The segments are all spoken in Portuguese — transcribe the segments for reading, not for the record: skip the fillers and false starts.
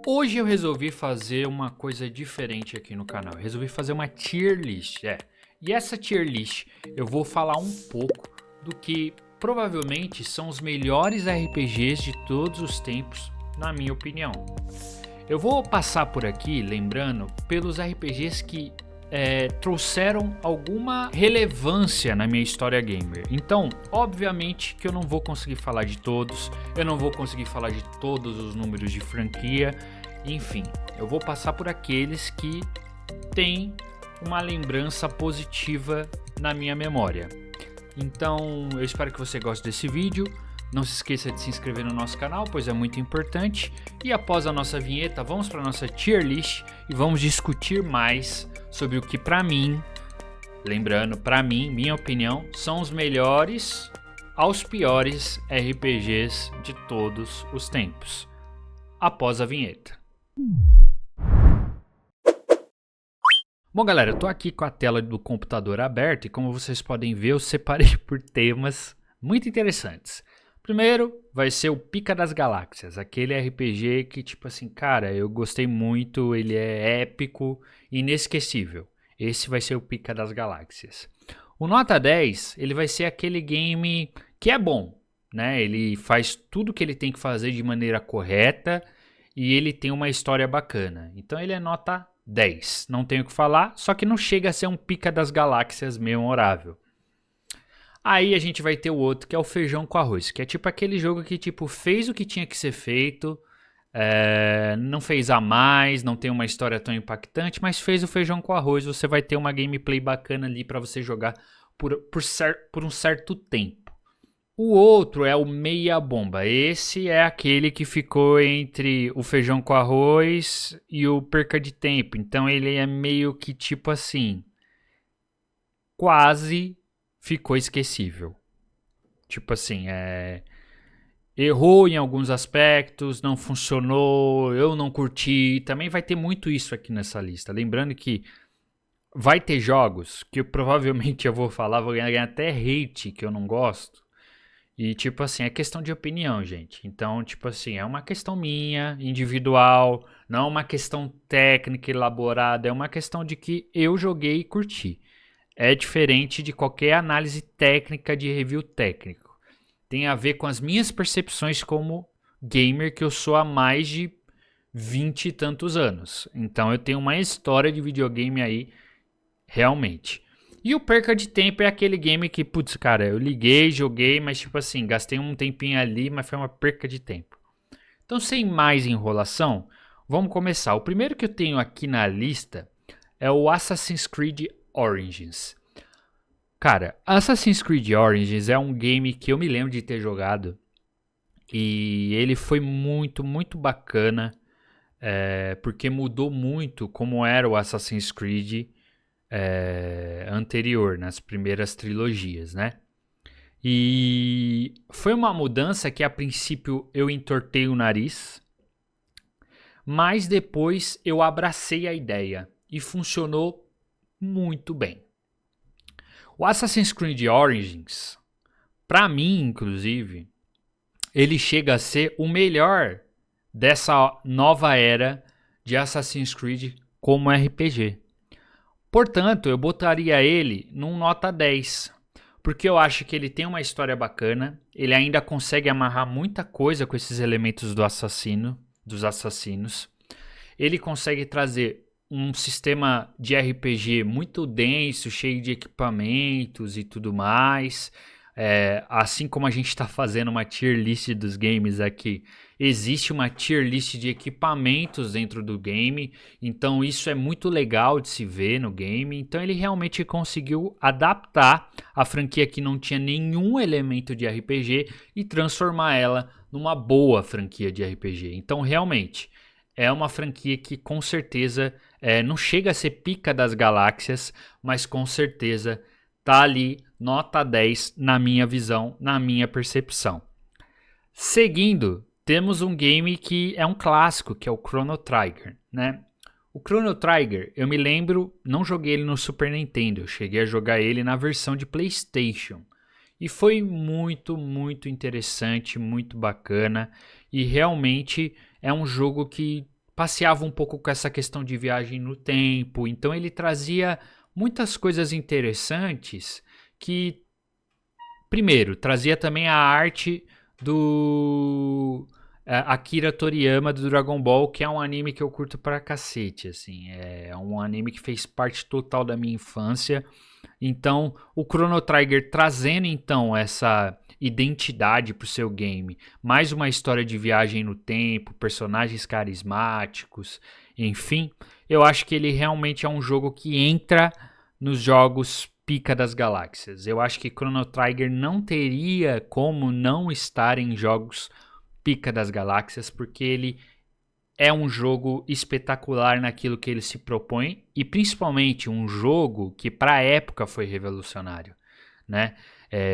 Hoje eu resolvi fazer uma coisa diferente aqui no canal. Eu resolvi fazer uma tier list, E essa tier list eu vou falar um pouco do que provavelmente são os melhores RPGs de todos os tempos, na minha opinião. Eu vou passar por aqui, lembrando, pelos RPGs que trouxeram alguma relevância na minha história gamer. Então, obviamente que eu não vou conseguir falar de todos, eu não vou conseguir falar de todos os números de franquia, enfim, eu vou passar por aqueles que têm uma lembrança positiva na minha memória. Então, eu espero que você goste desse vídeo. Não se esqueça de se inscrever no nosso canal, pois é muito importante. E após a nossa vinheta, vamos para a nossa tier list e vamos discutir mais sobre o que para mim, lembrando, para mim, minha opinião, são os melhores aos piores RPGs de todos os tempos. Após a vinheta. Bom, galera, eu tô aqui com a tela do computador aberta e como vocês podem ver, eu separei por temas muito interessantes. Primeiro vai ser o Pica das Galáxias, aquele RPG que, tipo assim, cara, eu gostei muito, ele é épico e inesquecível. Esse vai ser o Pica das Galáxias. O Nota 10, ele vai ser aquele game que é bom, né? Ele faz tudo que ele tem que fazer de maneira correta e ele tem uma história bacana. Então ele é nota 10, não tenho o que falar, só que não chega a ser um Pica das Galáxias memorável. Aí a gente vai ter o outro, que é o Feijão com Arroz, que é tipo aquele jogo que tipo fez o que tinha que ser feito, não fez a mais, não tem uma história tão impactante, mas fez o Feijão com Arroz, você vai ter uma gameplay bacana ali para você jogar por um certo tempo. O outro é o Meia Bomba, esse é aquele que ficou entre o Feijão com Arroz e o Perca de Tempo, então ele é meio que tipo assim, quase ficou esquecível. Tipo assim, errou em alguns aspectos, não funcionou, eu não curti. Também vai ter muito isso aqui nessa lista. Lembrando que vai ter jogos que provavelmente eu vou falar, vou ganhar até hate que eu não gosto. E tipo assim, é questão de opinião, gente. Então, tipo assim, é uma questão minha, individual, não é uma questão técnica elaborada, é uma questão de que eu joguei e curti. É diferente de qualquer análise técnica de review técnico. Tem a ver com as minhas percepções como gamer, que eu sou há mais de 20 e tantos anos. Então eu tenho uma história de videogame aí, realmente. E o Perca de Tempo é aquele game que, putz, cara, eu liguei, joguei, mas tipo assim, gastei um tempinho ali, mas foi uma perca de tempo. Então, sem mais enrolação, vamos começar. O primeiro que eu tenho aqui na lista é o Assassin's Creed Origins. Cara, Assassin's Creed Origins é um game que eu me lembro de ter jogado e ele foi muito, muito bacana, porque mudou muito como era o Assassin's Creed anterior, nas primeiras trilogias, né? E foi uma mudança que a princípio eu entortei o nariz, mas depois eu abracei a ideia e funcionou muito bem. O Assassin's Creed Origins, pra mim, inclusive, ele chega a ser o melhor dessa nova era de Assassin's Creed como RPG. Portanto, eu botaria ele num nota 10, porque eu acho que ele tem uma história bacana, ele ainda consegue amarrar muita coisa com esses elementos dos assassinos. Ele consegue trazer um sistema de RPG muito denso, cheio de equipamentos e tudo mais. Assim como a gente está fazendo uma tier list dos games aqui, existe uma tier list de equipamentos dentro do game. Então isso é muito legal de se ver no game. Então ele realmente conseguiu adaptar a franquia que não tinha nenhum elemento de RPG e transformar ela numa boa franquia de RPG. Então realmente é uma franquia que com certeza não chega a ser Pica das Galáxias, mas com certeza tá ali nota 10 na minha visão, na minha percepção. Seguindo, temos um game que é um clássico, que é o Chrono Trigger, né? O Chrono Trigger, eu me lembro, não joguei ele no Super Nintendo, eu cheguei a jogar ele na versão de PlayStation. E foi muito, muito interessante, muito bacana. E realmente é um jogo que passeava um pouco com essa questão de viagem no tempo. Então ele trazia muitas coisas interessantes que, primeiro, trazia também a arte do Akira Toriyama do Dragon Ball, que é um anime que eu curto pra cacete, assim. É um anime que fez parte total da minha infância. Então, o Chrono Trigger trazendo então essa identidade pro seu game, mais uma história de viagem no tempo, personagens carismáticos, enfim, eu acho que ele realmente é um jogo que entra nos jogos pica das galáxias. Eu acho que Chrono Trigger não teria como não estar em jogos pica das galáxias, porque ele é um jogo espetacular naquilo que ele se propõe e principalmente um jogo que para a época foi revolucionário, né?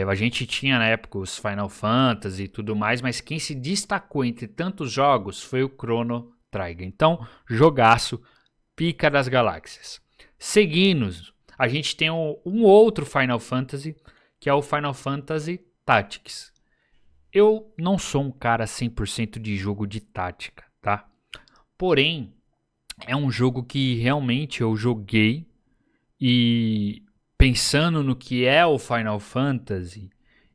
A gente tinha na época os Final Fantasy e tudo mais, mas quem se destacou entre tantos jogos foi o Chrono Trigger. Então, jogaço, pica das galáxias. Seguindo, a gente tem um outro Final Fantasy, que é o Final Fantasy Tactics. Eu não sou um cara 100% de jogo de tática, tá? Porém, é um jogo que realmente eu joguei e pensando no que é o Final Fantasy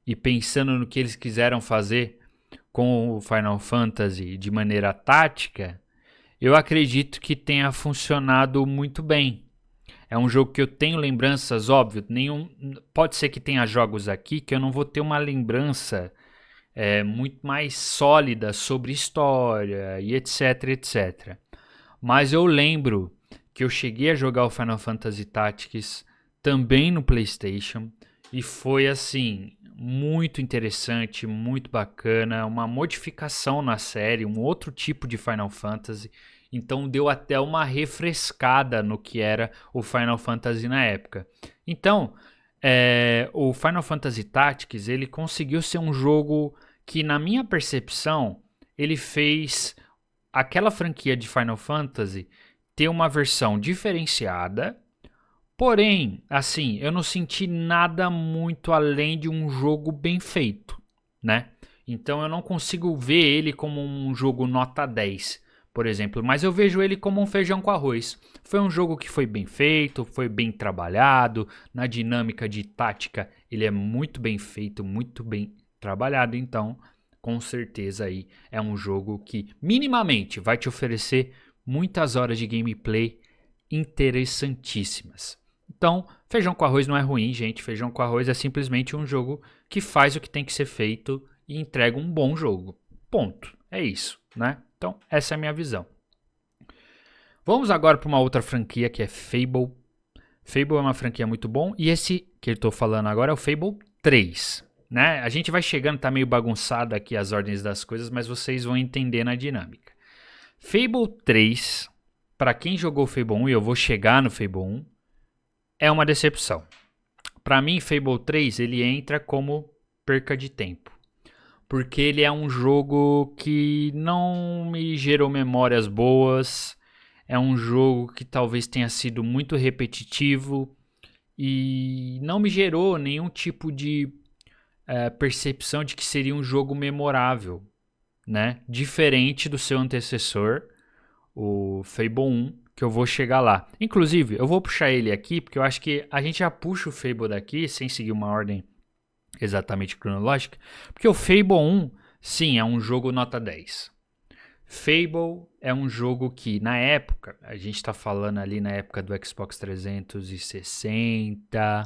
e pensando no que eles quiseram fazer com o Final Fantasy de maneira tática, eu acredito que tenha funcionado muito bem. É um jogo que eu tenho lembranças, óbvio, pode ser que tenha jogos aqui que eu não vou ter uma lembrança muito mais sólida sobre história e etc, etc. Mas eu lembro que eu cheguei a jogar o Final Fantasy Tactics também no PlayStation e foi assim muito interessante, muito bacana, uma modificação na série, um outro tipo de Final Fantasy. Então deu até uma refrescada no que era o Final Fantasy na época. Então, o Final Fantasy Tactics ele conseguiu ser um jogo que, na minha percepção, ele fez aquela franquia de Final Fantasy ter uma versão diferenciada. Porém, assim, eu não senti nada muito além de um jogo bem feito, né? Então eu não consigo ver ele como um jogo nota 10, por exemplo, mas eu vejo ele como um feijão com arroz. Foi um jogo que foi bem feito, foi bem trabalhado, na dinâmica de tática ele é muito bem feito, muito bem trabalhado, então com certeza aí é um jogo que minimamente vai te oferecer muitas horas de gameplay interessantíssimas. Então, feijão com arroz não é ruim, gente. Feijão com arroz é simplesmente um jogo que faz o que tem que ser feito e entrega um bom jogo. Ponto. É isso, né? Então, essa é a minha visão. Vamos agora para uma outra franquia que é Fable. Fable é uma franquia muito bom e esse que eu estou falando agora é o Fable 3. Né? A gente vai chegando, tá meio bagunçado aqui as ordens das coisas, mas vocês vão entender na dinâmica. Fable 3, para quem jogou Fable 1, e eu vou chegar no Fable 1, é uma decepção. Para mim, Fable 3 ele entra como perca de tempo, porque ele é um jogo que não me gerou memórias boas, é um jogo que talvez tenha sido muito repetitivo e não me gerou nenhum tipo de percepção de que seria um jogo memorável, né? Diferente do seu antecessor, o Fable 1, que eu vou chegar lá. Inclusive, eu vou puxar ele aqui, porque eu acho que a gente já puxa o Fable daqui, sem seguir uma ordem exatamente cronológica, porque o Fable 1, sim, é um jogo nota 10. Fable é um jogo que, na época, a gente está falando ali na época do Xbox 360,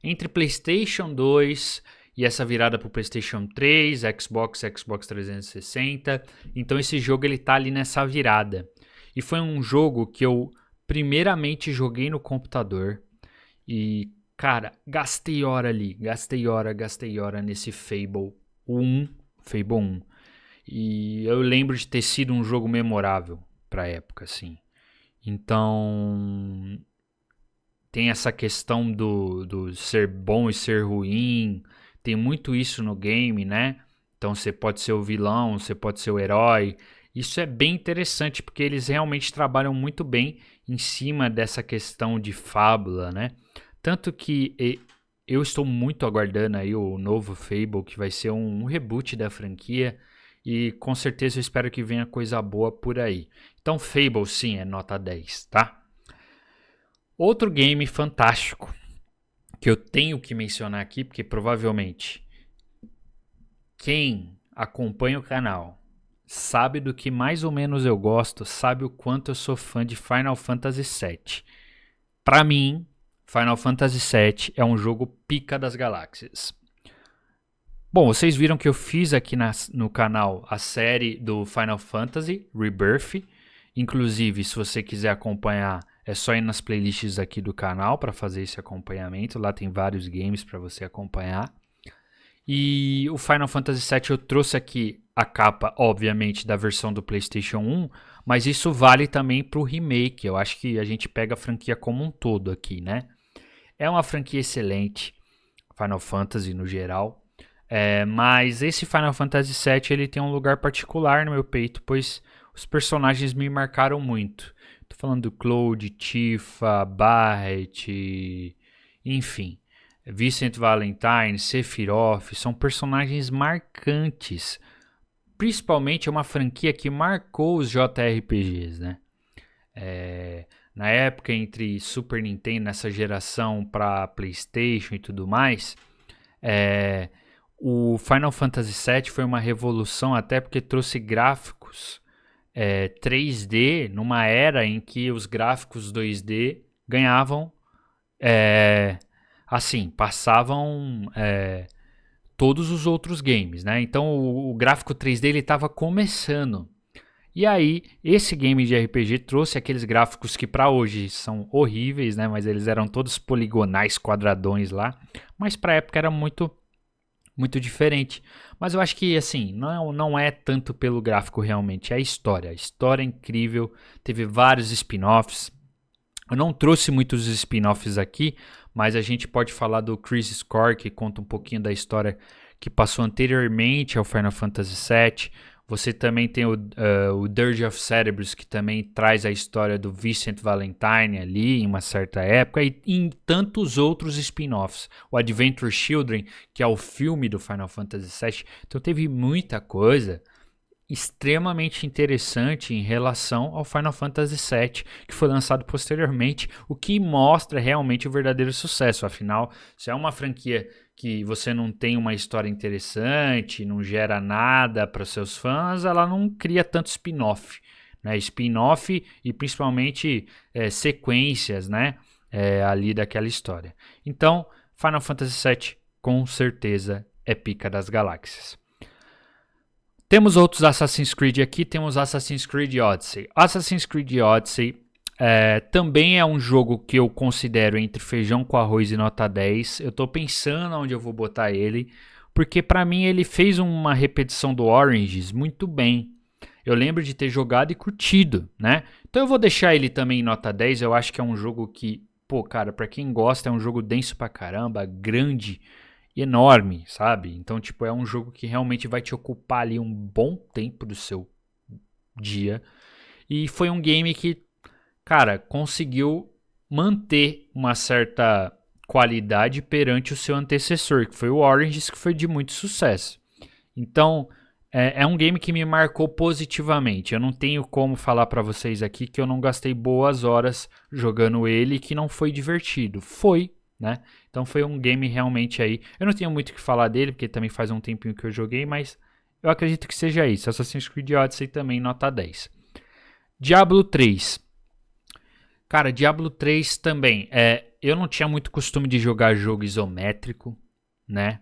entre PlayStation 2 e essa virada para o PlayStation 3, Xbox 360. Então esse jogo ele tá ali nessa virada. E foi um jogo que eu primeiramente joguei no computador e, cara, gastei hora nesse Fable 1. E eu lembro de ter sido um jogo memorável pra época, assim. Então, tem essa questão do ser bom e ser ruim. Tem muito isso no game, né? Então você pode ser o vilão, você pode ser o herói. Isso é bem interessante porque eles realmente trabalham muito bem em cima dessa questão de fábula, né? Tanto que eu estou muito aguardando aí o novo Fable, que vai ser um reboot da franquia. e com certeza eu espero que venha coisa boa por aí. Então Fable sim é nota 10, tá? Outro game fantástico que eu tenho que mencionar aqui, porque provavelmente quem acompanha o canal sabe do que mais ou menos eu gosto, sabe o quanto eu sou fã de Final Fantasy VII. Pra mim, Final Fantasy VII é um jogo pica das galáxias. Bom, vocês viram que eu fiz aqui no canal a série do Final Fantasy Rebirth. Inclusive, se você quiser acompanhar, é só ir nas playlists aqui do canal para fazer esse acompanhamento. Lá tem vários games para você acompanhar. E o Final Fantasy VII eu trouxe aqui a capa, obviamente, da versão do PlayStation 1, mas isso vale também para o remake. Eu acho que a gente pega a franquia como um todo aqui, né? É uma franquia excelente, Final Fantasy no geral, mas esse Final Fantasy VII ele tem um lugar particular no meu peito, pois os personagens me marcaram muito. Tô falando do Cloud, Tifa, Barret, enfim. Vincent Valentine, Sephiroth, são personagens marcantes. Principalmente é uma franquia que marcou os JRPGs, né? Na época entre Super Nintendo, nessa geração para PlayStation e tudo mais, o Final Fantasy VII foi uma revolução até porque trouxe gráficos 3D numa era em que os gráficos 2D ganhavam... assim, passavam todos os outros games, né? Então o gráfico 3D ele estava começando. E aí esse game de RPG trouxe aqueles gráficos que para hoje são horríveis, né? Mas eles eram todos poligonais, quadradões lá. Mas para a época era muito diferente. Mas eu acho que assim não é tanto pelo gráfico realmente, é a história. A história é incrível. Teve vários spin-offs. Eu não trouxe muitos spin-offs aqui, mas a gente pode falar do Crisis Score, que conta um pouquinho da história que passou anteriormente ao Final Fantasy VII. Você também tem o Dirge of Cerberus, que também traz a história do Vincent Valentine ali em uma certa época, e em tantos outros spin-offs. O Adventure Children, que é o filme do Final Fantasy VII. Então teve muita coisa extremamente interessante em relação ao Final Fantasy VII, que foi lançado posteriormente, o que mostra realmente o verdadeiro sucesso. Afinal, se é uma franquia que você não tem uma história interessante, não gera nada para os seus fãs, ela não cria tanto spin-off, né? Spin-off e principalmente sequências, né? Ali daquela história. Então, Final Fantasy VII com certeza é pica das galáxias. Temos outros Assassin's Creed aqui, temos Assassin's Creed Odyssey. Assassin's Creed Odyssey também é um jogo que eu considero entre feijão com arroz e nota 10. Eu tô pensando onde eu vou botar ele, porque para mim ele fez uma repetição do Origins muito bem. Eu lembro de ter jogado e curtido, né? Então eu vou deixar ele também em nota 10, eu acho que é um jogo que, pô, cara, pra quem gosta é um jogo denso pra caramba, grande, enorme, sabe? Então, tipo, é um jogo que realmente vai te ocupar ali um bom tempo do seu dia. E foi um game que, cara, conseguiu manter uma certa qualidade perante o seu antecessor, que foi o Origins, que foi de muito sucesso. Então, é um game que me marcou positivamente. Eu não tenho como falar pra vocês aqui que eu não gastei boas horas jogando ele e que não foi divertido. Foi, né? Então foi um game realmente aí. Eu não tenho muito o que falar dele, porque também faz um tempinho que eu joguei, mas eu acredito que seja isso. Assassin's Creed Odyssey também nota 10. Diablo 3. Cara, Diablo 3 também. Eu não tinha muito costume de jogar jogo isométrico, né?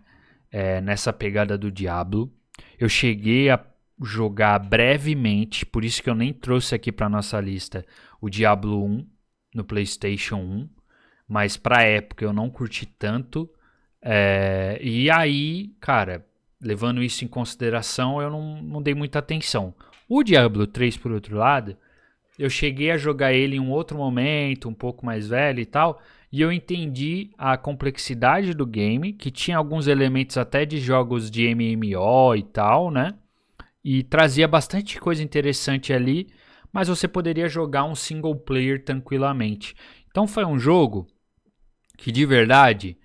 Nessa pegada do Diablo. Eu cheguei a jogar brevemente, por isso que eu nem trouxe aqui para nossa lista o Diablo 1 no PlayStation 1. Mas pra época eu não curti tanto. E aí, cara, levando isso em consideração, eu não dei muita atenção. O Diablo 3, por outro lado, eu cheguei a jogar ele em um outro momento, um pouco mais velho e tal, e eu entendi a complexidade do game, que tinha alguns elementos até de jogos de MMO e tal, né? E trazia bastante coisa interessante ali, mas você poderia jogar um single player tranquilamente. Então foi um jogo que de verdade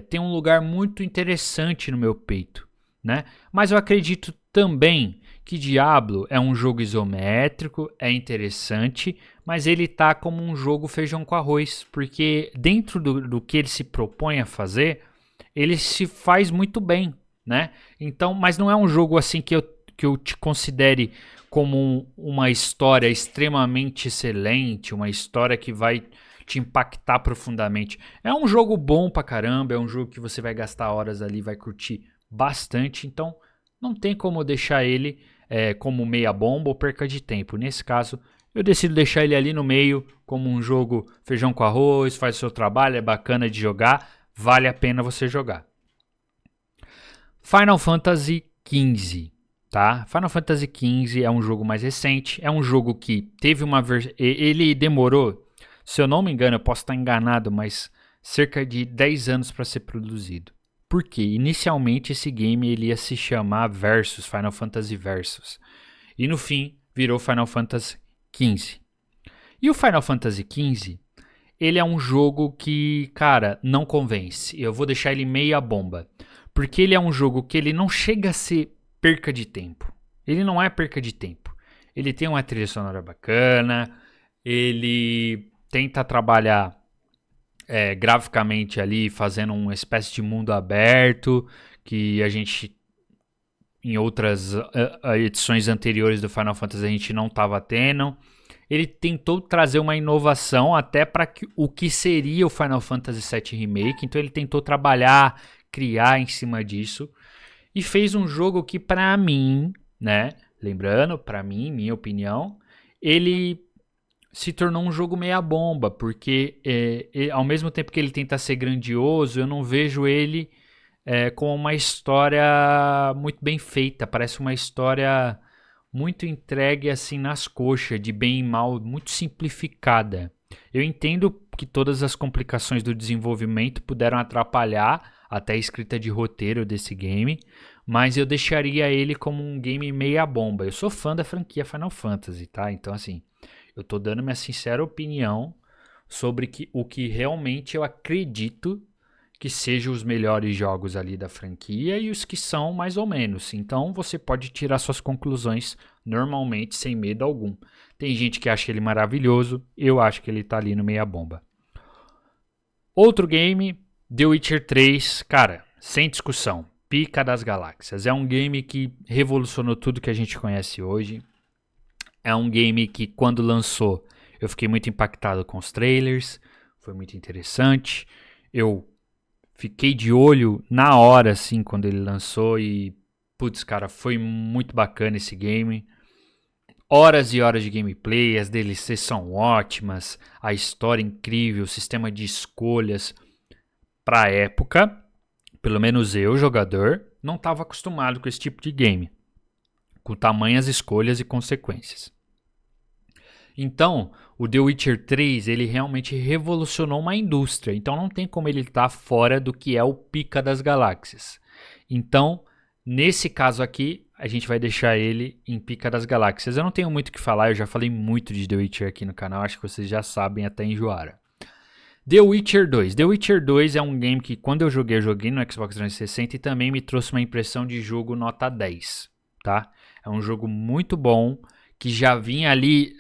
tem um lugar muito interessante no meu peito, né? Mas eu acredito também que Diablo é um jogo isométrico, é interessante, mas ele tá como um jogo feijão com arroz, porque dentro do que ele se propõe a fazer, ele se faz muito bem, né? Então, mas não é um jogo assim que eu te considere como uma história extremamente excelente, uma história que vai te impactar profundamente. É um jogo bom pra caramba, é um jogo que você vai gastar horas ali, vai curtir bastante, então não tem como deixar ele como meia bomba ou perca de tempo. Nesse caso, eu decido deixar ele ali no meio, como um jogo feijão com arroz, faz o seu trabalho, é bacana de jogar, vale a pena você jogar. Final Fantasy XV, tá? Final Fantasy XV é um jogo mais recente, é um jogo que teve uma versão... Ele demorou, se eu não me engano, eu posso estar enganado, mas cerca de 10 anos para ser produzido. Porque inicialmente esse game ele ia se chamar Versus, Final Fantasy Versus. E no fim virou Final Fantasy XV. E o Final Fantasy XV, ele é um jogo que, cara, não convence. Eu vou deixar ele meia bomba. Porque ele é um jogo que ele não chega a ser perca de tempo. Ele não é perca de tempo. Ele tem uma trilha sonora bacana, ele tenta trabalhar graficamente ali, fazendo uma espécie de mundo aberto, que a gente, em outras edições anteriores do Final Fantasy, a gente não estava tendo. Ele tentou trazer uma inovação até para o que seria o Final Fantasy VII Remake, então ele tentou trabalhar, criar em cima disso, e fez um jogo que para mim, né, lembrando, para mim, minha opinião, ele se tornou um jogo meia bomba, porque ao mesmo tempo que ele tenta ser grandioso, eu não vejo ele com uma história muito bem feita. Parece uma história muito entregue assim nas coxas, de bem e mal, muito simplificada. Eu entendo que todas as complicações do desenvolvimento puderam atrapalhar até a escrita de roteiro desse game, mas eu deixaria ele como um game meia bomba. Eu sou fã da franquia Final Fantasy, tá? Então assim, eu tô dando minha sincera opinião sobre o que realmente eu acredito que sejam os melhores jogos ali da franquia e os que são mais ou menos. Então você pode tirar suas conclusões normalmente, sem medo algum. Tem gente que acha ele maravilhoso, eu acho que ele tá ali no meia bomba. Outro game, The Witcher 3, cara, sem discussão, pica das galáxias. É um game que revolucionou tudo que a gente conhece hoje. É um game que, quando lançou, eu fiquei muito impactado com os trailers. Foi muito interessante. Eu fiquei de olho na hora, assim, quando ele lançou. E, putz, cara, foi muito bacana esse game. Horas e horas de gameplay. As DLCs são ótimas. A história incrível. O sistema de escolhas. Pra época, pelo menos eu, jogador, não estava acostumado com esse tipo de game. Com tamanhas escolhas e consequências. Então, o The Witcher 3, ele realmente revolucionou uma indústria. Então, não tem como ele estar fora do que é o pica das galáxias. Então, nesse caso aqui, a gente vai deixar ele em pica das galáxias. Eu não tenho muito o que falar, eu já falei muito de The Witcher aqui no canal. Acho que vocês já sabem, até enjoaram. The Witcher 2. The Witcher 2 é um game que, quando eu joguei no Xbox 360 e também me trouxe uma impressão de jogo nota 10, tá? É um jogo muito bom, que já vinha ali,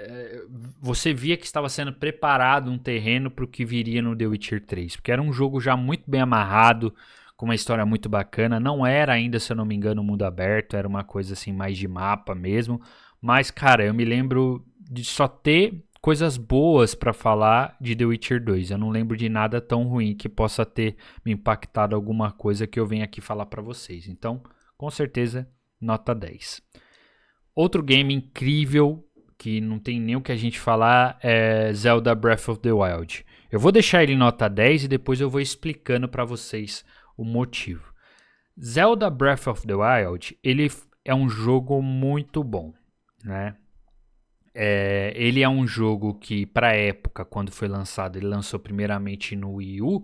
você via que estava sendo preparado um terreno para o que viria no The Witcher 3, porque era um jogo já muito bem amarrado, com uma história muito bacana, não era ainda, se eu não me engano, mundo aberto, era uma coisa assim mais de mapa mesmo, mas cara, eu me lembro de só ter coisas boas para falar de The Witcher 2, eu não lembro de nada tão ruim que possa ter me impactado alguma coisa que eu venho aqui falar para vocês, então, com certeza, nota 10. Outro game incrível, que não tem nem o que a gente falar, é Zelda Breath of the Wild. Eu vou deixar ele em nota 10 e depois eu vou explicando para vocês o motivo. Zelda Breath of the Wild, ele é um jogo muito bom, né? Ele é um jogo que, para a época, quando foi lançado, ele lançou primeiramente no Wii U.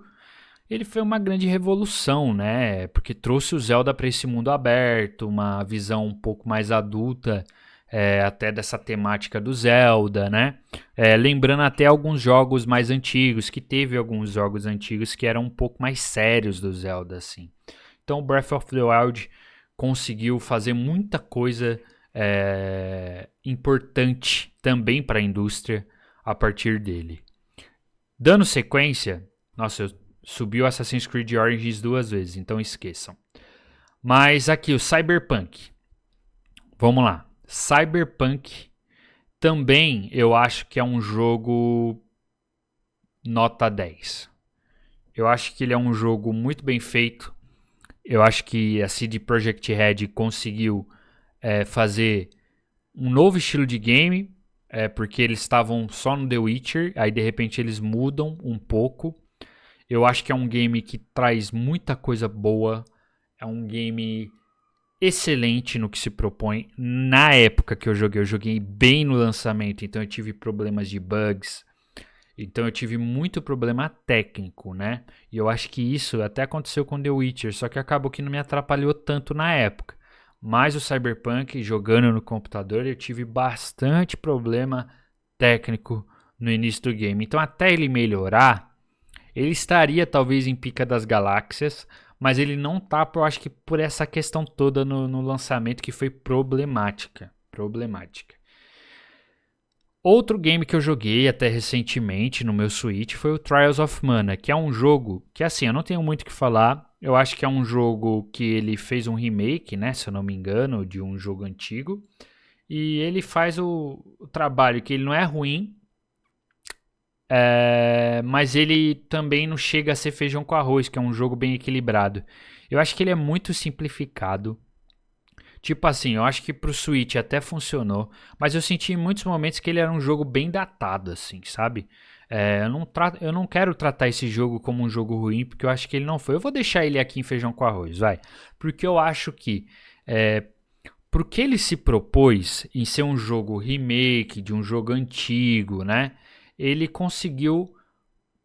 Ele foi uma grande revolução, né? Porque trouxe o Zelda para esse mundo aberto, uma visão um pouco mais adulta, até dessa temática do Zelda, né? Lembrando até alguns jogos mais antigos, que teve alguns jogos antigos que eram um pouco mais sérios do Zelda, assim. Então, Breath of the Wild conseguiu fazer muita coisa importante também para a indústria a partir dele. Dando sequência, nossa, subiu Assassin's Creed Origins 2 vezes, então esqueçam. Mas aqui o Cyberpunk. Vamos lá. Cyberpunk também eu acho que é um jogo nota 10. Eu acho que ele é um jogo muito bem feito. Eu acho que a CD Projekt Red conseguiu fazer um novo estilo de game, porque eles estavam só no The Witcher, aí de repente eles mudam um pouco. Eu acho que é um game que traz muita coisa boa, é um game excelente no que se propõe. Na época que eu joguei bem no lançamento, então eu tive problemas de bugs, então eu tive muito problema técnico, né? E eu acho que isso até aconteceu com The Witcher, só que acabou que não me atrapalhou tanto na época. Mas o Cyberpunk, jogando no computador, eu tive bastante problema técnico no início do game. Então até ele melhorar, ele estaria talvez em Pica das Galáxias, mas ele não tá, eu acho que por essa questão toda no lançamento que foi problemática. Outro game que eu joguei até recentemente no meu Switch foi o Trials of Mana, que é um jogo que, assim, eu não tenho muito o que falar. Eu acho que é um jogo que ele fez um remake, né, se eu não me engano, de um jogo antigo. E ele faz o trabalho que ele não é ruim, mas ele também não chega a ser feijão com arroz, que é um jogo bem equilibrado. Eu acho que ele é muito simplificado. Tipo assim, eu acho que pro Switch até funcionou, mas eu senti em muitos momentos que ele era um jogo bem datado, assim, sabe? Eu não quero tratar esse jogo como um jogo ruim, porque eu acho que ele não foi. Eu vou deixar ele aqui em feijão com arroz, vai. Porque eu acho que pro que ele se propôs em ser um jogo remake de um jogo antigo, né? Ele conseguiu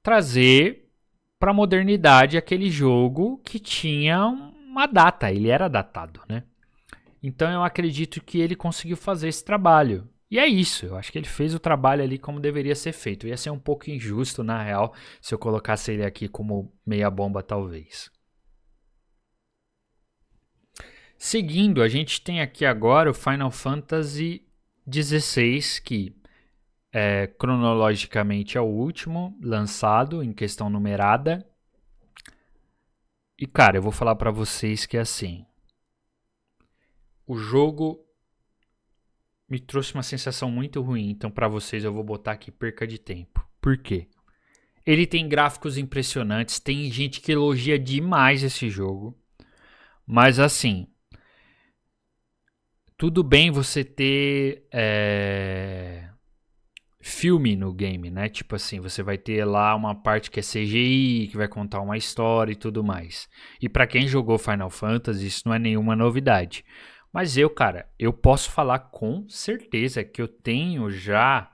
trazer para a modernidade aquele jogo que tinha uma data, ele era datado, né? Então eu acredito que ele conseguiu fazer esse trabalho. E é isso, eu acho que ele fez o trabalho ali como deveria ser feito. Ia ser um pouco injusto, na real, se eu colocasse ele aqui como meia bomba, talvez. Seguindo, a gente tem aqui agora o Final Fantasy XVI, que cronologicamente é o último lançado em questão numerada. E cara, eu vou falar pra vocês que é assim, o jogo me trouxe uma sensação muito ruim, então pra vocês eu vou botar aqui perca de tempo. Por quê? Ele tem gráficos impressionantes, tem gente que elogia demais esse jogo, mas assim, tudo bem você ter filme no game, né? Tipo assim, você vai ter lá uma parte que é CGI, que vai contar uma história e tudo mais. E pra quem jogou Final Fantasy, isso não é nenhuma novidade. Mas cara, eu posso falar com certeza que eu tenho já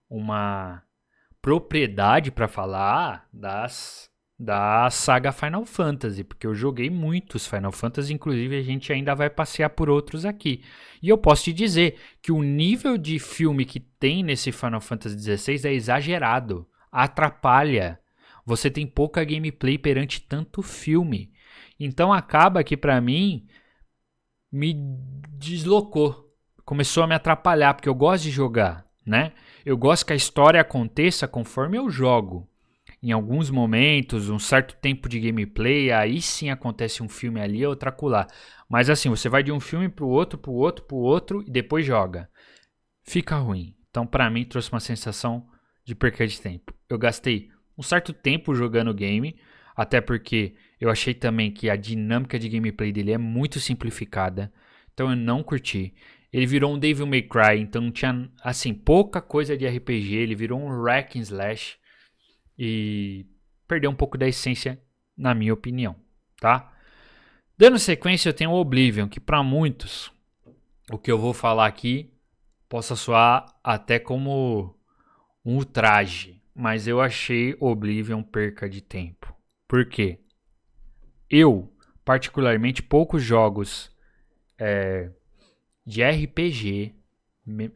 uma propriedade pra falar da saga Final Fantasy, porque eu joguei muitos Final Fantasy, inclusive a gente ainda vai passear por outros aqui. E eu posso te dizer que o nível de filme que tem nesse Final Fantasy XVI é exagerado, atrapalha. Você tem pouca gameplay perante tanto filme. Então acaba que pra mim me deslocou, começou a me atrapalhar, porque eu gosto de jogar, né? Eu gosto que a história aconteça conforme eu jogo. Em alguns momentos, um certo tempo de gameplay, aí sim acontece um filme ali, outro acolá. Mas assim, você vai de um filme pro outro e depois joga. Fica ruim. Então, pra mim, trouxe uma sensação de perca de tempo. Eu gastei um certo tempo jogando o game, até porque eu achei também que a dinâmica de gameplay dele é muito simplificada. Então eu não curti. Ele virou um Devil May Cry, então não tinha, assim, pouca coisa de RPG. Ele virou um hack and slash. E perdeu um pouco da essência, na minha opinião, tá? Dando sequência, eu tenho o Oblivion, que para muitos, o que eu vou falar aqui, possa soar até como um ultraje, mas eu achei Oblivion perca de tempo. Por quê? Eu, particularmente, poucos jogos de RPG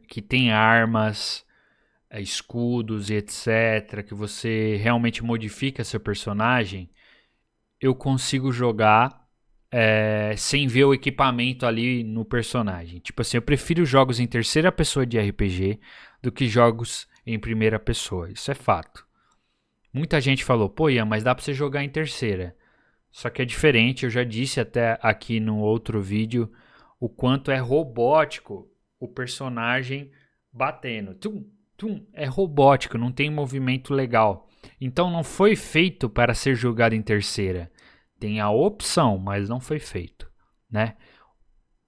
que tem armas, escudos e etc, que você realmente modifica seu personagem, eu consigo jogar sem ver o equipamento ali no personagem. Tipo assim, eu prefiro jogos em terceira pessoa de RPG do que jogos em primeira pessoa. Isso é fato. Muita gente falou, pô, Ian, mas dá pra você jogar em terceira. Só que é diferente, eu já disse até aqui no outro vídeo o quanto é robótico o personagem batendo. Tum, tum, é robótico, não tem movimento legal. Então não foi feito para ser jogado em terceira. Tem a opção, mas não foi feito, né?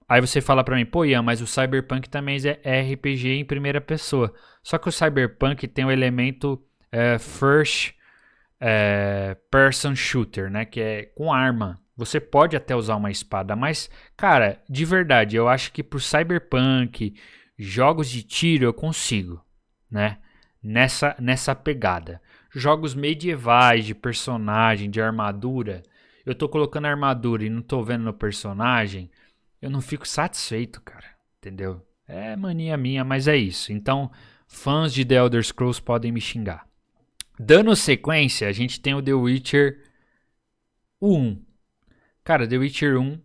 Aí você fala pra mim, pô, Ian, mas o Cyberpunk também é RPG em primeira pessoa. Só que o Cyberpunk tem o elemento first person shooter, né? Que é com arma. Você pode até usar uma espada, mas, cara, de verdade, eu acho que pro Cyberpunk, jogos de tiro eu consigo, né? Nessa pegada. Jogos medievais, de personagem, de armadura, eu tô colocando armadura e não tô vendo no personagem, eu não fico satisfeito, cara. Entendeu? É mania minha, mas é isso. Então, fãs de The Elder Scrolls podem me xingar. Dando sequência, a gente tem o The Witcher 1. Cara, The Witcher 1,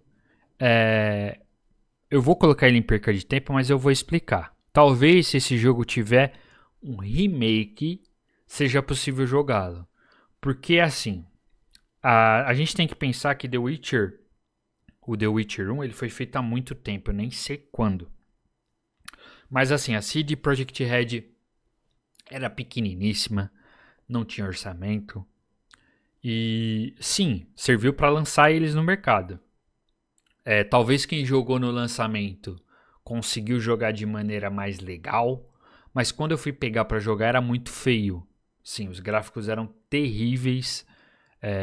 eu vou colocar ele em perca de tempo, mas eu vou explicar. Talvez se esse jogo tiver um remake, seja possível jogá-lo. Porque assim, a gente tem que pensar que o The Witcher 1, ele foi feito há muito tempo, eu nem sei quando. Mas assim, a CD Projekt Red era pequeniníssima, não tinha orçamento. E sim, serviu para lançar eles no mercado. Talvez quem jogou no lançamento conseguiu jogar de maneira mais legal, mas quando eu fui pegar para jogar era muito feio. Sim, os gráficos eram terríveis,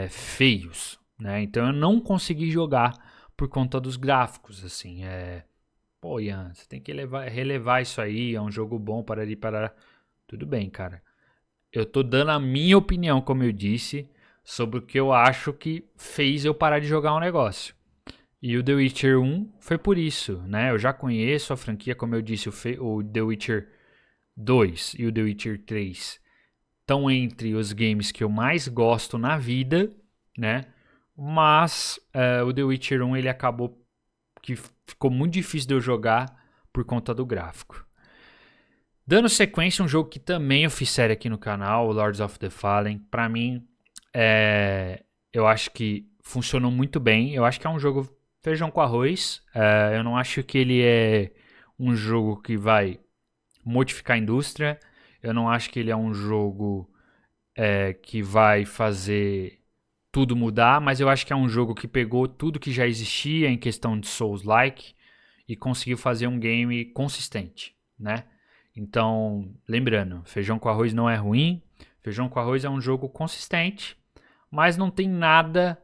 feios, né? Então eu não consegui jogar por conta dos gráficos, assim. Pô, Ian, você tem que relevar isso aí, é um jogo bom para ali parar. Tudo bem, cara. Eu tô dando a minha opinião, como eu disse, sobre o que eu acho que fez eu parar de jogar um negócio. E o The Witcher 1 foi por isso, né? Eu já conheço a franquia, como eu disse, o The Witcher 2 e o The Witcher 3 estão entre os games que eu mais gosto na vida, né? Mas o The Witcher 1 ele acabou que ficou muito difícil de eu jogar por conta do gráfico. Dando sequência, um jogo que também eu fiz série aqui no canal, o Lords of the Fallen. Pra mim, eu acho que funcionou muito bem. Eu acho que é um jogo feijão com arroz. Eu não acho que ele é um jogo que vai modificar a indústria. Eu não acho que ele é um jogo que vai fazer tudo mudar, mas eu acho que é um jogo que pegou tudo que já existia em questão de Souls-like e conseguiu fazer um game consistente, né? Então, lembrando, feijão com arroz não é ruim. Feijão com arroz é um jogo consistente, mas não tem nada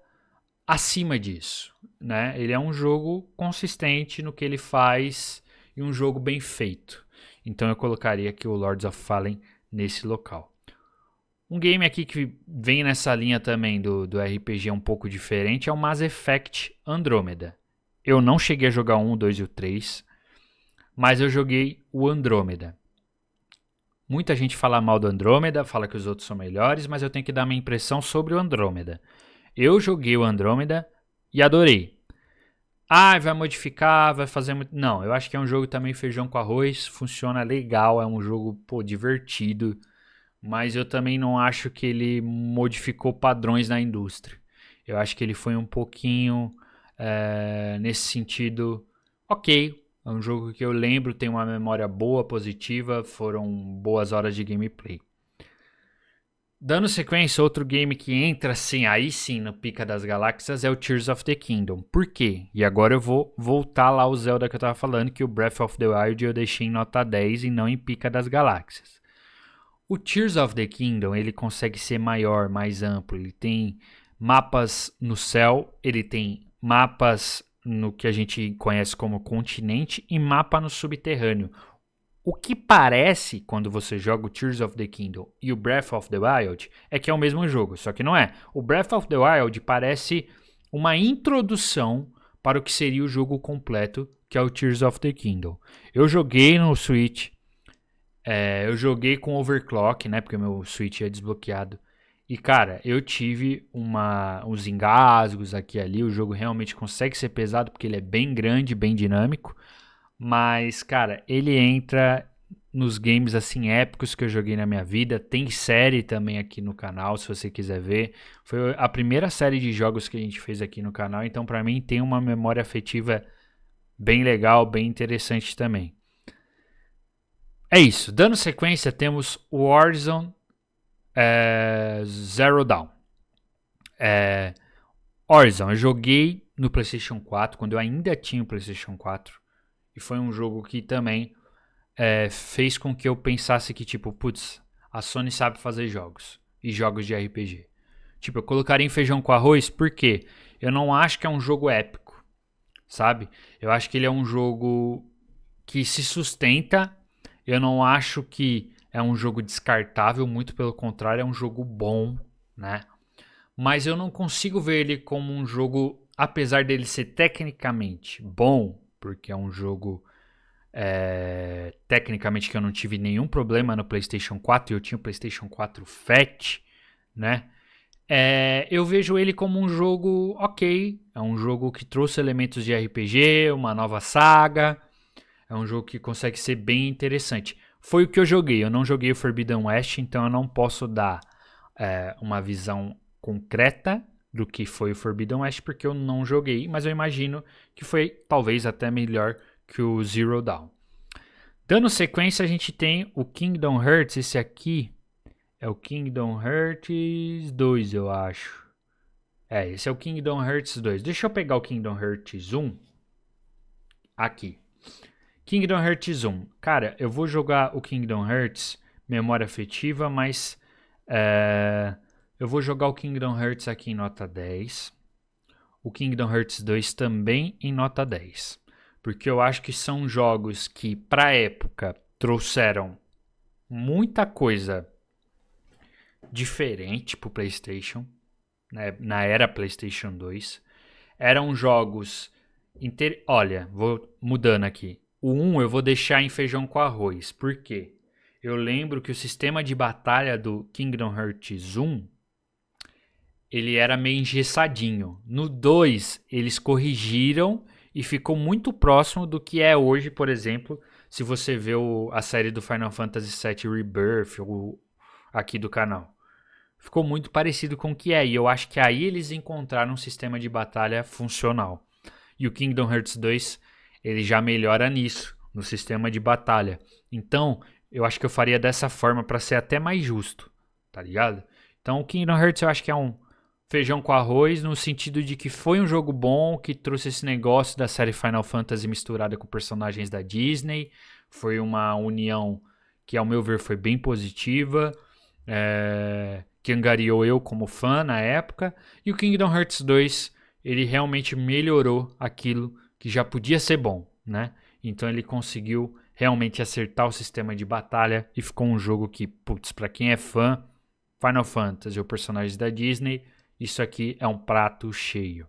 acima disso, né? Ele é um jogo consistente no que ele faz e um jogo bem feito. Então eu colocaria aqui o Lords of Fallen nesse local. Um game aqui que vem nessa linha também do RPG um pouco diferente é o Mass Effect Andromeda. Eu não cheguei a jogar o 1, 2 e o 3, mas eu joguei o Andromeda. Muita gente fala mal do Andromeda, fala que os outros são melhores, mas eu tenho que dar minha impressão sobre o Andromeda. Eu joguei o Andromeda e adorei. Vai modificar, vai fazer muito... Não, eu acho que é um jogo também feijão com arroz, funciona legal, é um jogo, divertido, mas eu também não acho que ele modificou padrões na indústria. Eu acho que ele foi um pouquinho, nesse sentido, ok. É um jogo que eu lembro, tem uma memória boa, positiva, foram boas horas de gameplay. Dando sequência, outro game que entra assim, aí sim no Pica das Galáxias é o Tears of the Kingdom. Por quê? E agora eu vou voltar lá ao Zelda que eu tava falando, que o Breath of the Wild eu deixei em nota 10 e não em Pica das Galáxias. O Tears of the Kingdom, ele consegue ser maior, mais amplo, ele tem mapas no céu, ele tem mapas no que a gente conhece como continente e mapa no subterrâneo. O que parece, quando você joga o Tears of the Kingdom e o Breath of the Wild, é que é o mesmo jogo, só que não é. O Breath of the Wild parece uma introdução para o que seria o jogo completo, que é o Tears of the Kingdom. Eu joguei no Switch, eu joguei com overclock, né, porque meu Switch é desbloqueado, E, cara, eu tive uns engasgos aqui e ali. O jogo realmente consegue ser pesado porque ele é bem grande, bem dinâmico. Mas, cara, ele entra nos games assim épicos que eu joguei na minha vida. Tem série também aqui no canal, se você quiser ver. Foi a primeira série de jogos que a gente fez aqui no canal. Então, pra mim, tem uma memória afetiva bem legal, bem interessante também. É isso. Dando sequência, temos o Warzone Zero Dawn. Horizon, eu joguei no PlayStation 4, quando eu ainda tinha o PlayStation 4. E foi um jogo que também fez com que eu pensasse que, tipo, putz, a Sony sabe fazer jogos. E jogos de RPG. Tipo, eu colocaria em feijão com arroz, porque eu não acho que é um jogo épico, sabe? Eu acho que ele é um jogo que se sustenta. Eu não acho que é um jogo descartável, muito pelo contrário, é um jogo bom, né? Mas eu não consigo ver ele como um jogo, apesar dele ser tecnicamente bom, porque é um jogo tecnicamente que eu não tive nenhum problema no PlayStation 4 e eu tinha o PlayStation 4 Fat, né? Eu vejo ele como um jogo ok, é um jogo que trouxe elementos de RPG, uma nova saga, é um jogo que consegue ser bem interessante. Foi o que eu joguei, eu não joguei o Forbidden West, então eu não posso dar uma visão concreta do que foi o Forbidden West, porque eu não joguei, mas eu imagino que foi talvez até melhor que o Zero Dawn. Dando sequência, a gente tem o Kingdom Hearts, esse aqui é o Kingdom Hearts 2, eu acho. Esse é o Kingdom Hearts 2. Deixa eu pegar o Kingdom Hearts 1 aqui. Kingdom Hearts 1. Cara, eu vou jogar o Kingdom Hearts, memória afetiva, mas eu vou jogar o Kingdom Hearts aqui em nota 10. O Kingdom Hearts 2 também em nota 10. Porque eu acho que são jogos que, pra época, trouxeram muita coisa diferente pro PlayStation, né? Na era PlayStation 2. Eram jogos... Olha, vou mudando aqui. O 1 eu vou deixar em feijão com arroz. Por quê? Eu lembro que o sistema de batalha do Kingdom Hearts 1 ele era meio engessadinho. No 2, eles corrigiram e ficou muito próximo do que é hoje, por exemplo, se você vê a série do Final Fantasy VII Rebirth aqui do canal. Ficou muito parecido com o que é, e eu acho que aí eles encontraram um sistema de batalha funcional. E o Kingdom Hearts 2, ele já melhora nisso, no sistema de batalha. Então, eu acho que eu faria dessa forma para ser até mais justo, tá ligado? Então, o Kingdom Hearts eu acho que é um feijão com arroz, no sentido de que foi um jogo bom, que trouxe esse negócio da série Final Fantasy misturada com personagens da Disney. Foi uma união que, ao meu ver, foi bem positiva, que angariou eu como fã na época. E o Kingdom Hearts 2, ele realmente melhorou aquilo que já podia ser bom, né? Então ele conseguiu realmente acertar o sistema de batalha e ficou um jogo que, putz, pra quem é fã, Final Fantasy ou personagens da Disney, isso aqui é um prato cheio.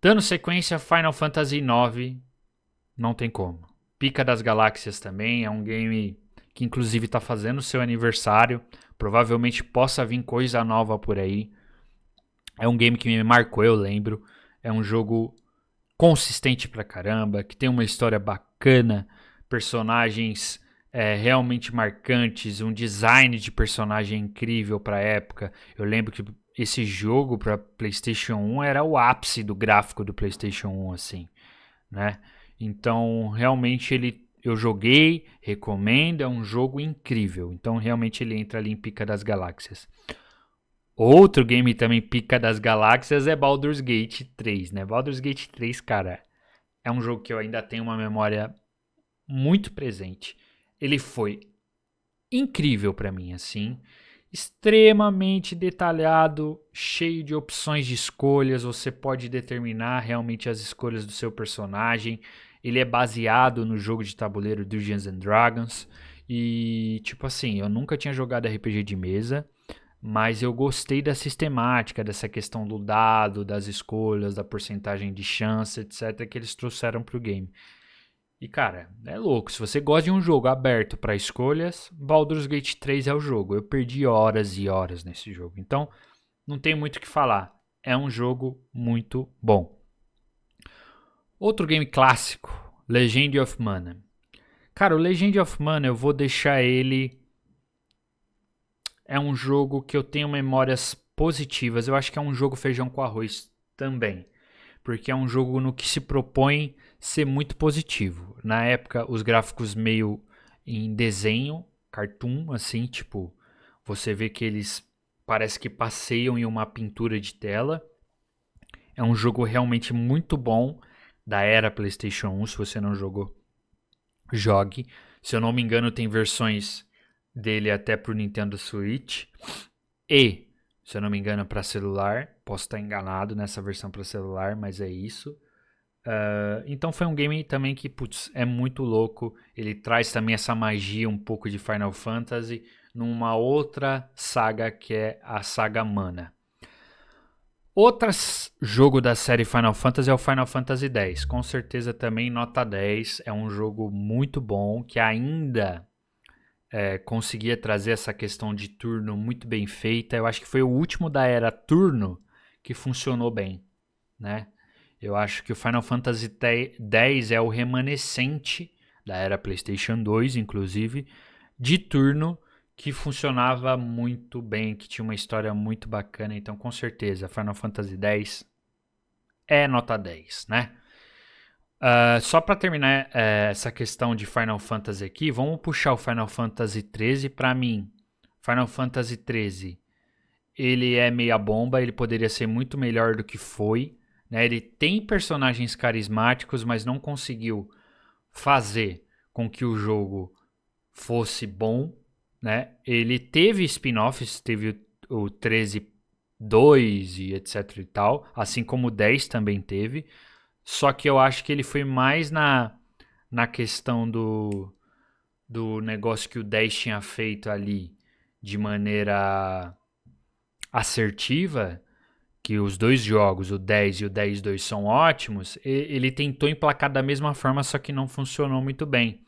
Dando sequência, Final Fantasy IX, não tem como. Pica das Galáxias também, é um game que inclusive está fazendo seu aniversário. Provavelmente possa vir coisa nova por aí. É um game que me marcou, eu lembro. É um jogo consistente pra caramba, que tem uma história bacana, personagens realmente marcantes, um design de personagem incrível pra época. Eu lembro que esse jogo para PlayStation 1 era o ápice do gráfico do PlayStation 1, assim, né? Então, realmente eu joguei, recomendo, é um jogo incrível. Então, realmente ele entra ali em Pica das Galáxias. Outro game também Pica das Galáxias é Baldur's Gate 3, né? Baldur's Gate 3, cara, é um jogo que eu ainda tenho uma memória muito presente. Ele foi incrível para mim, assim. Extremamente detalhado, cheio de opções de escolhas, você pode determinar realmente as escolhas do seu personagem. Ele é baseado no jogo de tabuleiro Dungeons and Dragons e, tipo assim, eu nunca tinha jogado RPG de mesa, mas eu gostei da sistemática, dessa questão do dado, das escolhas, da porcentagem de chance, etc, que eles trouxeram pro game. E, cara, é louco. Se você gosta de um jogo aberto para escolhas, Baldur's Gate 3 é o jogo. Eu perdi horas e horas nesse jogo. Então, não tem muito o que falar. É um jogo muito bom. Outro game clássico, Legend of Mana. Cara, o Legend of Mana eu vou deixar ele... É um jogo que eu tenho memórias positivas. Eu acho que é um jogo feijão com arroz também. Porque é um jogo no que se propõe ser muito positivo. Na época, os gráficos meio em desenho, cartoon, assim, tipo... Você vê que eles parece que passeiam em uma pintura de tela. É um jogo realmente muito bom da era PlayStation 1. Se você não jogou, jogue. Se eu não me engano, tem versões dele até pro Nintendo Switch. E, se eu não me engano, para celular. Posso estar enganado nessa versão para celular, mas é isso. Então foi um game também que, putz, é muito louco. Ele traz também essa magia um pouco de Final Fantasy numa outra saga que é a saga Mana. Outro jogo da série Final Fantasy é o Final Fantasy X. Com certeza também nota 10. É um jogo muito bom que ainda conseguia trazer essa questão de turno muito bem feita. Eu acho que foi o último da era turno que funcionou bem, né? Eu acho que o Final Fantasy X é o remanescente da era PlayStation 2, inclusive, de turno que funcionava muito bem, que tinha uma história muito bacana. Então, com certeza, Final Fantasy X é nota 10, né? Só para terminar essa questão de Final Fantasy aqui, vamos puxar o Final Fantasy XIII para mim. Final Fantasy XIII, ele é meia bomba, ele poderia ser muito melhor do que foi, né? Ele tem personagens carismáticos, mas não conseguiu fazer com que o jogo fosse bom, né? Ele teve spin-offs, teve o 13.2 e etc e tal, assim como o 10 também teve. Só que eu acho que ele foi mais na questão do negócio que o 10 tinha feito ali de maneira assertiva, que os dois jogos, o 10 e o 10.2, são ótimos. Ele tentou emplacar da mesma forma, só que não funcionou muito bem,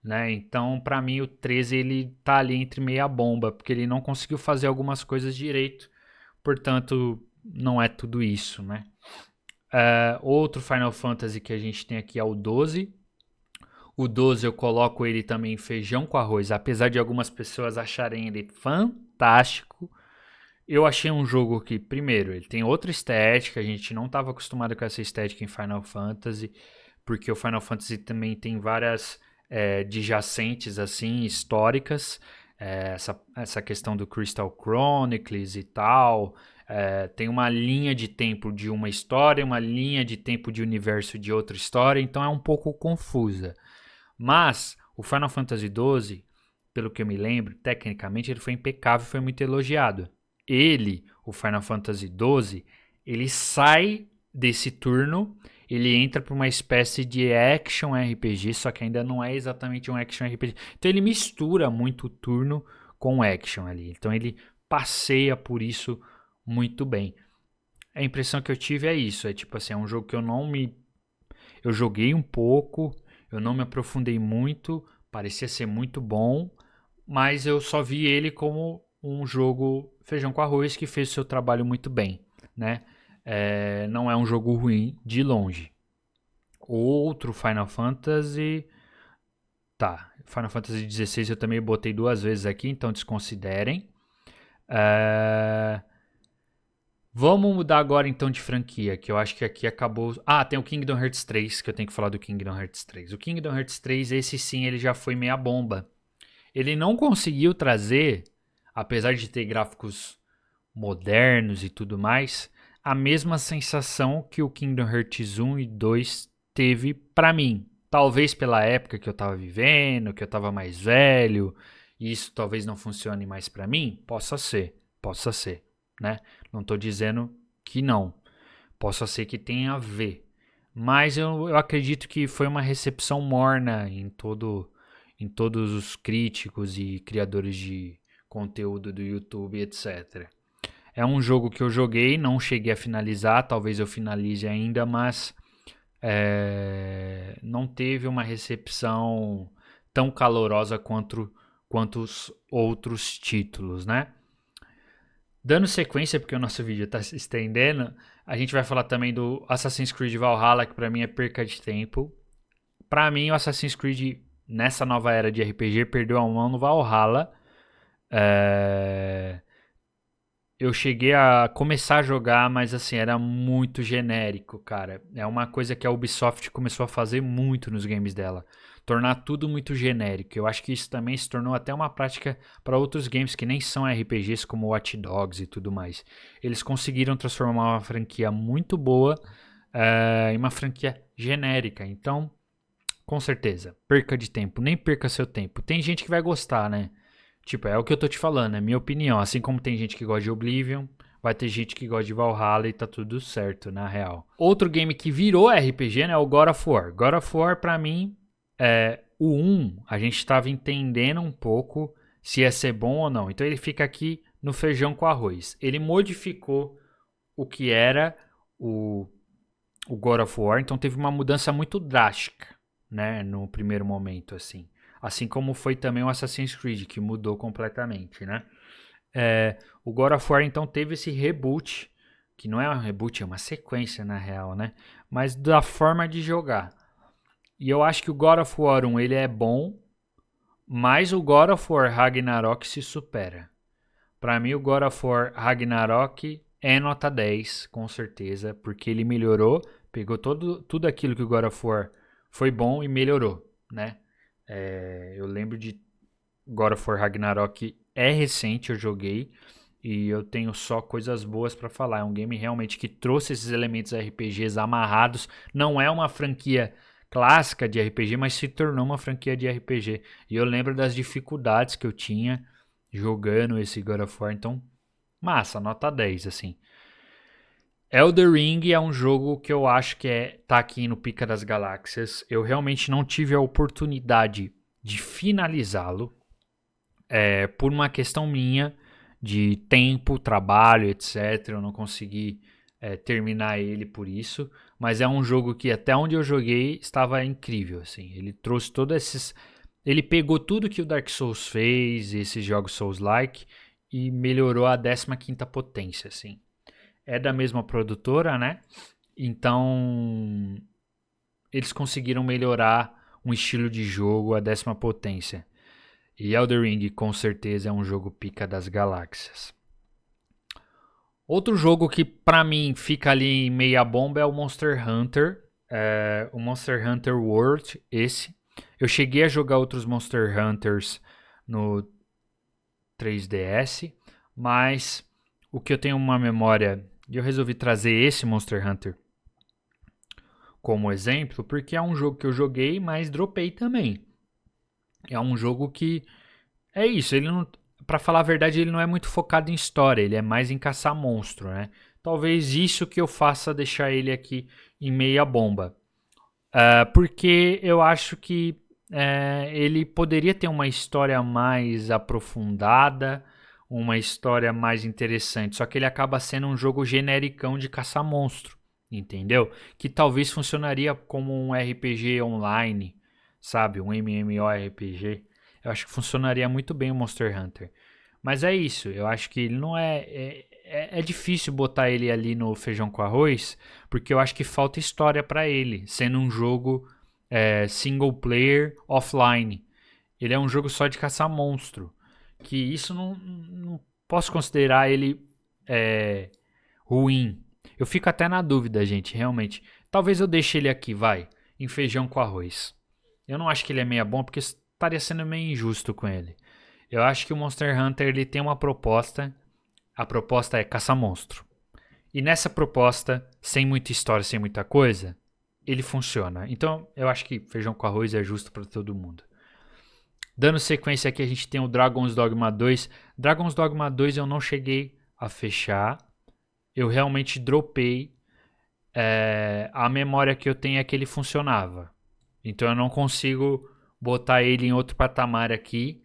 né? Então, para mim, o 13 ele tá ali entre meia bomba, porque ele não conseguiu fazer algumas coisas direito. Portanto, não é tudo isso, né? Outro Final Fantasy que a gente tem aqui é o 12. O 12 eu coloco ele também em feijão com arroz, apesar de algumas pessoas acharem ele fantástico. Eu achei um jogo que, primeiro, ele tem outra estética, a gente não estava acostumado com essa estética em Final Fantasy, porque o Final Fantasy também tem várias adjacentes, assim, históricas, essa questão do Crystal Chronicles e tal, tem uma linha de tempo de uma história, uma linha de tempo de universo de outra história, então é um pouco confusa. Mas o Final Fantasy XII, pelo que eu me lembro, tecnicamente ele foi impecável e foi muito elogiado. Ele, o Final Fantasy XII, ele sai desse turno, ele entra para uma espécie de action RPG, só que ainda não é exatamente um action RPG. Então ele mistura muito o turno com action ali. Então ele passeia por isso muito bem. A impressão que eu tive é isso, é tipo assim, é um jogo que eu joguei um pouco, eu não me aprofundei muito, parecia ser muito bom, mas eu só vi ele como um jogo feijão com arroz que fez o seu trabalho muito bem, né? Não é um jogo ruim de longe. Outro Final Fantasy... Tá, Final Fantasy XVI eu também botei 2 vezes aqui, então desconsiderem. Vamos mudar agora então de franquia, que eu acho que aqui acabou... tem o Kingdom Hearts 3, que eu tenho que falar do Kingdom Hearts 3. O Kingdom Hearts 3, esse sim, ele já foi meia bomba. Ele não conseguiu trazer, apesar de ter gráficos modernos e tudo mais, a mesma sensação que o Kingdom Hearts 1 e 2 teve pra mim. Talvez pela época que eu tava vivendo, que eu tava mais velho, e isso talvez não funcione mais pra mim. Possa ser, né? Não tô dizendo que não. Possa ser que tenha a ver. Mas eu acredito que foi uma recepção morna em todos os críticos e criadores de conteúdo do YouTube, etc. É um jogo que eu joguei, não cheguei a finalizar, talvez eu finalize ainda, mas não teve uma recepção tão calorosa quanto os outros títulos, né? Dando sequência, porque o nosso vídeo está se estendendo, a gente vai falar também do Assassin's Creed Valhalla, que para mim é perca de tempo. Para mim, o Assassin's Creed, nessa nova era de RPG, perdeu a mão no Valhalla. Eu cheguei a começar a jogar, mas assim, era muito genérico, cara. É uma coisa que a Ubisoft começou a fazer muito nos games dela. Tornar tudo muito genérico. Eu acho que isso também se tornou até uma prática para outros games que nem são RPGs, como Watch Dogs e tudo mais. Eles conseguiram transformar uma franquia muito boa em uma franquia genérica. Então, com certeza, perca de tempo. Nem perca seu tempo. Tem gente que vai gostar, né? Tipo, é o que eu tô te falando, é minha opinião. Assim como tem gente que gosta de Oblivion, vai ter gente que gosta de Valhalla e tá tudo certo, na real. Outro game que virou RPG, né, é o God of War. God of War, pra mim, o 1, a gente tava entendendo um pouco se ia ser bom ou não. Então ele fica aqui no feijão com arroz. Ele modificou o que era o God of War, então teve uma mudança muito drástica, né, no primeiro momento, assim. Assim como foi também o Assassin's Creed, que mudou completamente, né? O God of War, então, teve esse reboot, que não é um reboot, é uma sequência, na real, né? Mas da forma de jogar. E eu acho que o God of War 1, ele é bom, mas o God of War Ragnarok se supera. Pra mim, o God of War Ragnarok é nota 10, com certeza, porque ele melhorou, pegou tudo aquilo que o God of War foi bom e melhorou, né? Eu lembro de God of War Ragnarok, é recente, eu joguei e eu tenho só coisas boas pra falar. É um game realmente que trouxe esses elementos RPGs amarrados. Não é uma franquia clássica de RPG, mas se tornou uma franquia de RPG. E eu lembro das dificuldades que eu tinha jogando esse God of War. Então, massa, nota 10, assim. Elden Ring é um jogo que eu acho que tá aqui no Pica das Galáxias. Eu realmente não tive a oportunidade de finalizá-lo por uma questão minha de tempo, trabalho, etc. Eu não consegui terminar ele por isso. Mas é um jogo que até onde eu joguei estava incrível, assim. Ele trouxe todos esses... Ele pegou tudo que o Dark Souls fez, esses jogos Souls-like, e melhorou a 15ª potência, assim. É da mesma produtora, né? Então, eles conseguiram melhorar um estilo de jogo a 10ª potência. E Elden Ring, com certeza, é um jogo pica das galáxias. Outro jogo que, pra mim, fica ali em meia bomba é o Monster Hunter. O Monster Hunter World, esse. Eu cheguei a jogar outros Monster Hunters no 3DS, mas o que eu tenho uma memória... E eu resolvi trazer esse Monster Hunter como exemplo, porque é um jogo que eu joguei, mas dropei também. É um jogo que... É isso, ele não... Pra falar a verdade, ele não é muito focado em história, ele é mais em caçar monstro, né? Talvez isso que eu faça deixar ele aqui em meia bomba. Porque eu acho que ele poderia ter uma história mais aprofundada, uma história mais interessante, só que ele acaba sendo um jogo genericão de caçar monstro, entendeu? Que talvez funcionaria como um RPG online, sabe? Um MMORPG. Eu acho que funcionaria muito bem o Monster Hunter. Mas é isso, eu acho que ele não é difícil botar ele ali no feijão com arroz, porque eu acho que falta história para ele, sendo um jogo single player offline. Ele é um jogo só de caçar monstro. Que isso não posso considerar ele ruim. Eu fico até na dúvida, gente, realmente. Talvez eu deixe ele aqui, vai, em feijão com arroz. Eu não acho que ele é meia bom, porque estaria sendo meio injusto com ele. Eu acho que o Monster Hunter ele tem uma proposta. A proposta é caçar monstro. E nessa proposta, sem muita história, sem muita coisa, ele funciona. Então, eu acho que feijão com arroz é justo para todo mundo. Dando sequência aqui, a gente tem o Dragon's Dogma 2. Dragon's Dogma 2 eu não cheguei a fechar. Eu realmente dropei. A memória que eu tenho é que ele funcionava. Então eu não consigo botar ele em outro patamar aqui.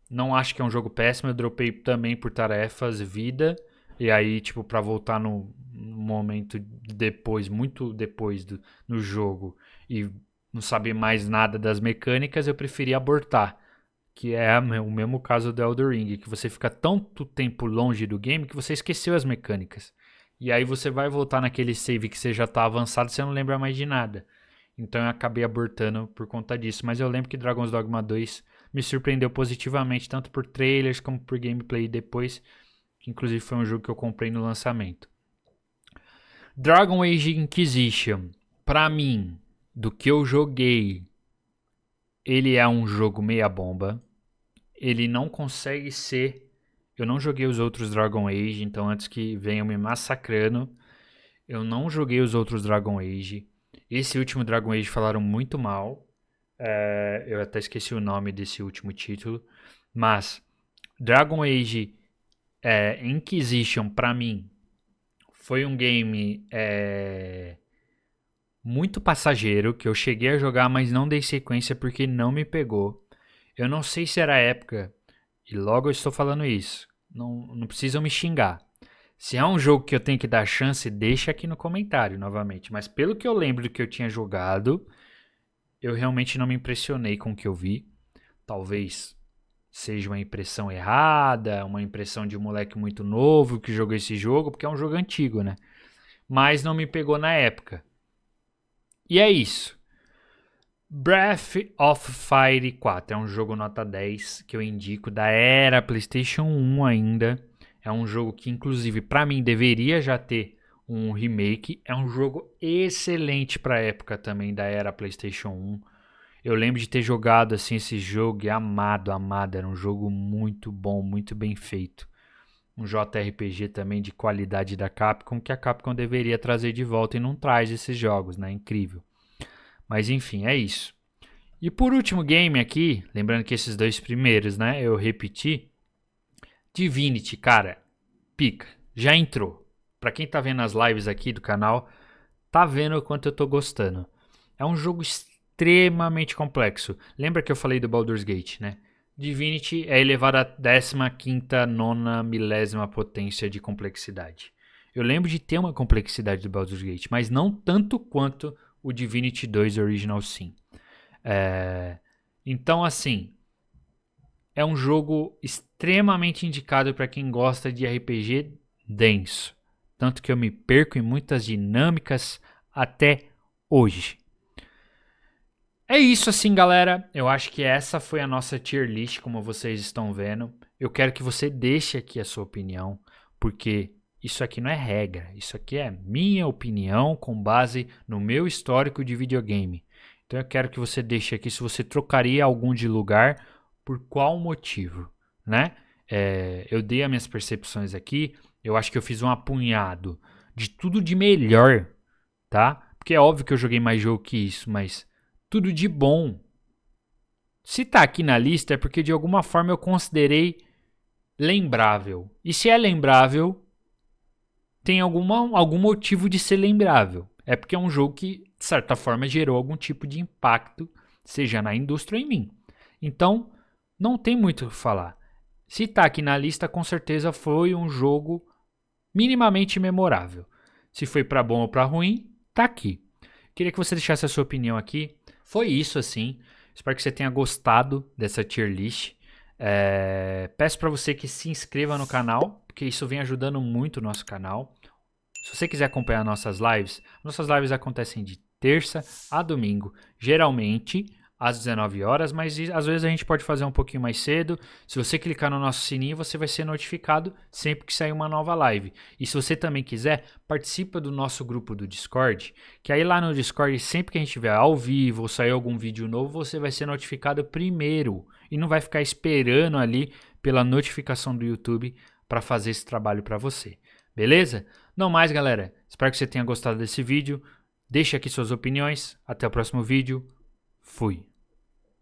Não acho que é um jogo péssimo. Eu dropei também por tarefas, vida. E aí, tipo, pra voltar no momento depois, muito depois no jogo, e não saber mais nada das mecânicas, eu preferi abortar. Que é o mesmo caso do Elden Ring, que você fica tanto tempo longe do game que você esqueceu as mecânicas. E aí você vai voltar naquele save que você já tá avançado, você não lembra mais de nada. Então eu acabei abortando por conta disso. Mas eu lembro que Dragon's Dogma 2 me surpreendeu positivamente, tanto por trailers como por gameplay depois, que inclusive foi um jogo que eu comprei no lançamento. Dragon Age Inquisition, pra mim, do que eu joguei, ele é um jogo meia bomba. Ele não consegue ser... Eu não joguei os outros Dragon Age, então antes que venham me massacrando, eu não joguei os outros Dragon Age. Esse último Dragon Age falaram muito mal. Eu até esqueci o nome desse último título. Mas Dragon Age Inquisition, pra mim, foi um game muito passageiro, que eu cheguei a jogar, mas não dei sequência porque não me pegou. Eu não sei se era a época, e logo eu estou falando isso. Não precisam me xingar. Se é um jogo que eu tenho que dar chance, deixa aqui no comentário novamente. Mas pelo que eu lembro do que eu tinha jogado, eu realmente não me impressionei com o que eu vi. Talvez seja uma impressão errada, uma impressão de um moleque muito novo que jogou esse jogo, porque é um jogo antigo, né? Mas não me pegou na época. E é isso. Breath of Fire 4 é um jogo nota 10 que eu indico, da era PlayStation 1 ainda. É um jogo que, inclusive, pra mim, deveria já ter um remake. É um jogo excelente pra época também, da era PlayStation 1. Eu lembro de ter jogado assim esse jogo e amado. Era um jogo muito bom, muito bem feito. Um JRPG também de qualidade da Capcom, que a Capcom deveria trazer de volta e não traz esses jogos, né? Incrível. Mas enfim, é isso. E por último game aqui, lembrando que esses dois primeiros, né, eu repeti. Divinity, cara, pica, já entrou. Pra quem tá vendo as lives aqui do canal, tá vendo o quanto eu tô gostando. É um jogo extremamente complexo. Lembra que eu falei do Baldur's Gate, né? Divinity é elevado à 15ª, nona, milésima potência de complexidade. Eu lembro de ter uma complexidade do Baldur's Gate, mas não tanto quanto o Divinity 2 Original Sin. Então, assim, é um jogo extremamente indicado para quem gosta de RPG denso. Tanto que eu me perco em muitas dinâmicas até hoje. É isso assim, galera. Eu acho que essa foi a nossa tier list, como vocês estão vendo. Eu quero que você deixe aqui a sua opinião, porque isso aqui não é regra. Isso aqui é minha opinião com base no meu histórico de videogame. Então eu quero que você deixe aqui se você trocaria algum de lugar, por qual motivo, né? Eu dei as minhas percepções aqui. Eu acho que eu fiz um apunhado de tudo de melhor, tá? Porque é óbvio que eu joguei mais jogo que isso, mas tudo de bom. Se tá aqui na lista é porque de alguma forma eu considerei lembrável. E se é lembrável, tem algum motivo de ser lembrável. É porque é um jogo que, de certa forma, gerou algum tipo de impacto, seja na indústria ou em mim. Então, não tem muito o que falar. Se tá aqui na lista, com certeza foi um jogo minimamente memorável. Se foi pra bom ou pra ruim, tá aqui. Queria que você deixasse a sua opinião aqui. Foi isso, assim. Espero que você tenha gostado dessa tier list. Peço para você que se inscreva no canal, porque isso vem ajudando muito o nosso canal. Se você quiser acompanhar nossas lives acontecem de terça a domingo, geralmente às 19 horas, mas às vezes a gente pode fazer um pouquinho mais cedo. Se você clicar no nosso sininho, você vai ser notificado sempre que sair uma nova live. E se você também quiser, participa do nosso grupo do Discord, que aí lá no Discord, sempre que a gente tiver ao vivo ou sair algum vídeo novo, você vai ser notificado primeiro e não vai ficar esperando ali pela notificação do YouTube para fazer esse trabalho para você. Beleza? Não mais, galera. Espero que você tenha gostado desse vídeo. Deixe aqui suas opiniões. Até o próximo vídeo. Fui.